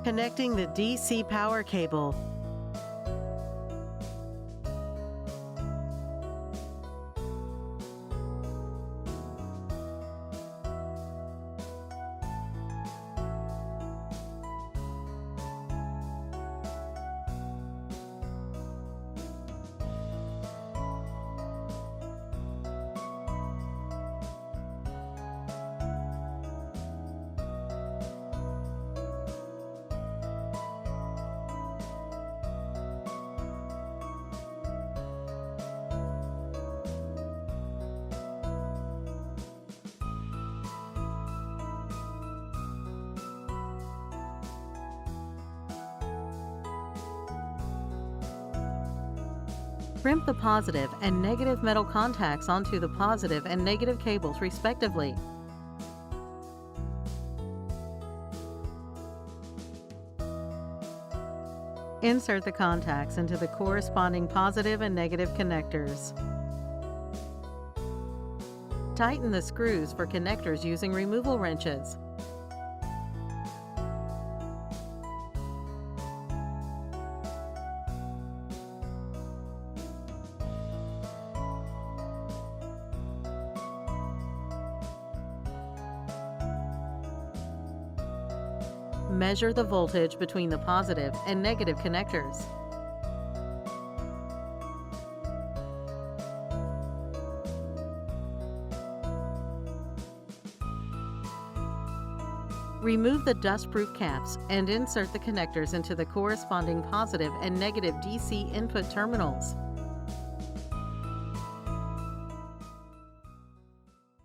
Connecting the DC power cable. Crimp the positive and negative metal contacts onto the positive and negative cables respectively. Insert the contacts into the corresponding positive and negative connectors. Tighten the screws for connectors using removal wrenches. Measure the voltage between the positive and negative connectors. Remove the dust-proof caps and insert the connectors into the corresponding positive and negative DC input terminals.